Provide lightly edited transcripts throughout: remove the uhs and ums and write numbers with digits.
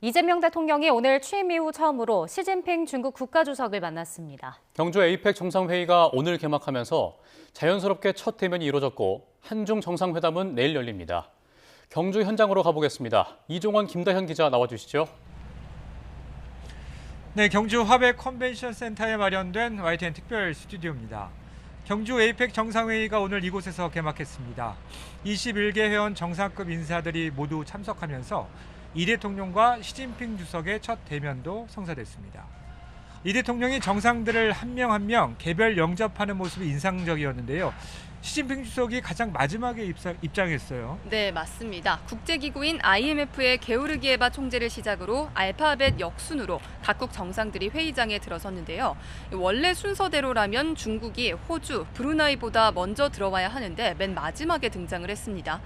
이재명 대통령이 오늘 취임 이후 처음으로 시진핑 중국 국가주석을 만났습니다. 경주 에이펙 정상회의가 오늘 개막하면서 자연스럽게 첫 대면이 이루어졌고 한중 정상회담은 내일 열립니다. 경주 현장으로 가보겠습니다. 이종원, 김다현 기자 나와주시죠. 네, 경주 화백 컨벤션 센터에 마련된 YTN 특별 스튜디오입니다. 경주 에이펙 정상회의가 오늘 이곳에서 개막했습니다. 21개 회원 정상급 인사들이 모두 참석하면서 이 대통령과 시진핑 주석의 첫 대면도 성사됐습니다. 이 대통령이 정상들을 한 명 한 명 개별 영접하는 모습이 인상적이었는데요. 시진핑 주석이 가장 마지막에 입장했어요. 네, 맞습니다. 국제기구인 IMF의 게오르기에바 총재를 시작으로 알파벳 역순으로 각국 정상들이 회의장에 들어섰는데요. 원래 순서대로라면 중국이 호주, 브루나이보다 먼저 들어와야 하는데 맨 마지막에 등장을 했습니다.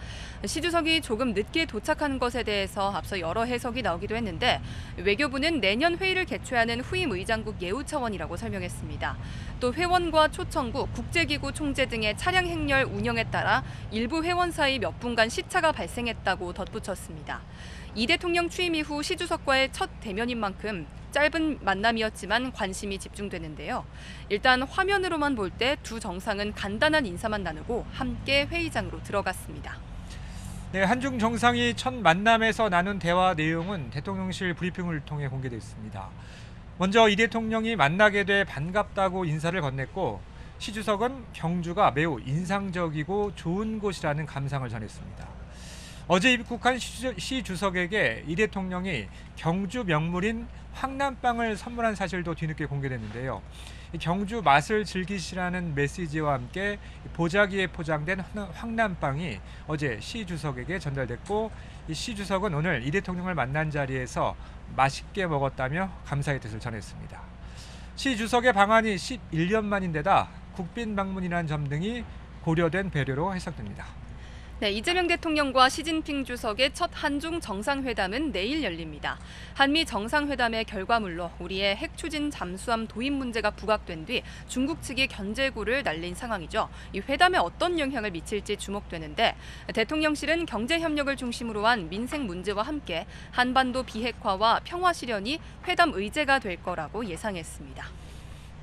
시 주석이 조금 늦게 도착한 것에 대해서 앞서 여러 해석이 나오기도 했는데 외교부는 내년 회의를 개최하는 후임 의장국 예우 차원이라고 설명했습니다. 또 회원과 초청국, 국제기구 총재 등의 차량 행렬 운영에 따라 일부 회원 사이 몇 분간 시차가 발생했다고 덧붙였습니다. 이 대통령 취임 이후 시 주석과의 첫 대면인 만큼 짧은 만남이었지만 관심이 집중되는데요. 일단 화면으로만 볼 때 두 정상은 간단한 인사만 나누고 함께 회의장으로 들어갔습니다. 네, 한중 정상이 첫 만남에서 나눈 대화 내용은 대통령실 브리핑을 통해 공개됐습니다. 먼저 이 대통령이 만나게 돼 반갑다고 인사를 건넸고 시 주석은 경주가 매우 인상적이고 좋은 곳이라는 감상을 전했습니다. 어제 입국한 시 주석에게 이 대통령이 경주 명물인 황남빵을 선물한 사실도 뒤늦게 공개됐는데요. 경주 맛을 즐기시라는 메시지와 함께 보자기에 포장된 황남빵이 어제 시 주석에게 전달됐고 시 주석은 오늘 이 대통령을 만난 자리에서 맛있게 먹었다며 감사의 뜻을 전했습니다. 시 주석의 방한이 11년 만인데다 국빈 방문이라는 점 등이 고려된 배려로 해석됩니다. 네, 이재명 대통령과 시진핑 주석의 첫 한중 정상회담은 내일 열립니다. 한미 정상회담의 결과물로 우리의 핵 추진 잠수함 도입 문제가 부각된 뒤 중국 측이 견제구를 날린 상황이죠. 이 회담에 어떤 영향을 미칠지 주목되는데 대통령실은 경제 협력을 중심으로 한 민생 문제와 함께 한반도 비핵화와 평화 실현이 회담 의제가 될 거라고 예상했습니다.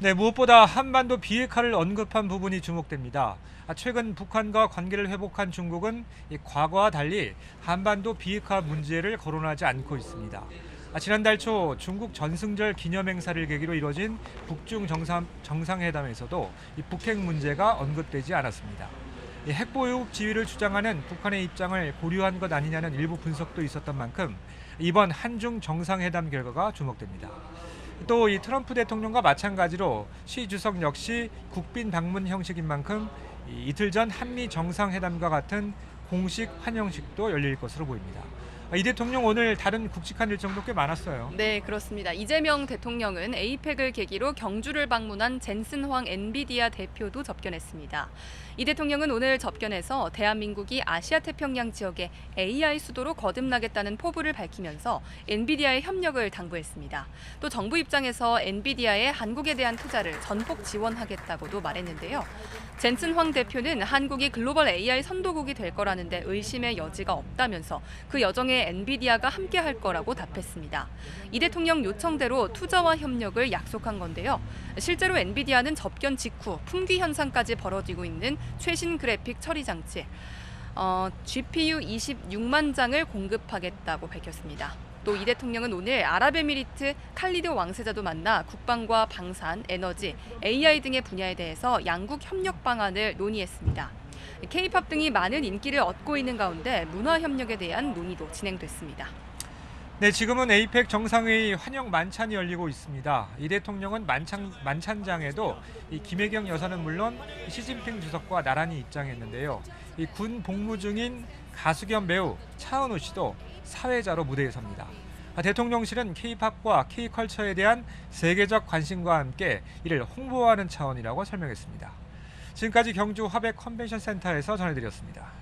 네, 무엇보다 한반도 비핵화를 언급한 부분이 주목됩니다. 최근 북한과 관계를 회복한 중국은 과거와 달리 한반도 비핵화 문제를 거론하지 않고 있습니다. 지난달 초 중국 전승절 기념행사를 계기로 이뤄진 북중 정상회담에서도 북핵 문제가 언급되지 않았습니다. 핵보유국 지위를 주장하는 북한의 입장을 고려한 것 아니냐는 일부 분석도 있었던 만큼 이번 한중 정상회담 결과가 주목됩니다. 또 이 트럼프 대통령과 마찬가지로 시 주석 역시 국빈 방문 형식인 만큼 이틀 전 한미 정상회담과 같은 공식 환영식도 열릴 것으로 보입니다. 이 대통령 오늘 다른 굵직한 일정도 꽤 많았어요. 네, 그렇습니다. 이재명 대통령은 에이펙을 계기로 경주를 방문한 젠슨 황 엔비디아 대표도 접견했습니다. 이 대통령은 오늘 접견에서 대한민국이 아시아 태평양 지역의 AI 수도로 거듭나겠다는 포부를 밝히면서 엔비디아의 협력을 당부했습니다. 또 정부 입장에서 엔비디아의 한국에 대한 투자를 전폭 지원하겠다고도 말했는데요. 젠슨 황 대표는 한국이 글로벌 AI 선도국이 될 거라는데 의심의 여지가 없다면서 그 여정에 엔비디아가 함께할 거라고 답했습니다. 이 대통령 요청대로 투자와 협력을 약속한 건데요. 실제로 엔비디아는 접견 직후 품귀 현상까지 벌어지고 있는 최신 그래픽 처리 장치 GPU 26만 장을 공급하겠다고 밝혔습니다. 또 이 대통령은 오늘 아랍에미리트 칼리드 왕세자도 만나 국방과 방산, 에너지, AI 등의 분야에 대해서 양국 협력 방안을 논의했습니다. K-팝 등이 많은 인기를 얻고 있는 가운데 문화 협력에 대한 논의도 진행됐습니다. 네, 지금은 에이펙 정상회의 환영 만찬이 열리고 있습니다. 이 대통령은 만찬장에도 이 김혜경 여사는 물론 시진핑 주석과 나란히 입장했는데요. 이 군 복무 중인 가수 겸 배우 차은우 씨도 사회자로 무대에 섭니다. 대통령실은 K-팝과 K-컬처에 대한 세계적 관심과 함께 이를 홍보하는 차원이라고 설명했습니다. 지금까지 경주 화백 컨벤션 센터에서 전해드렸습니다.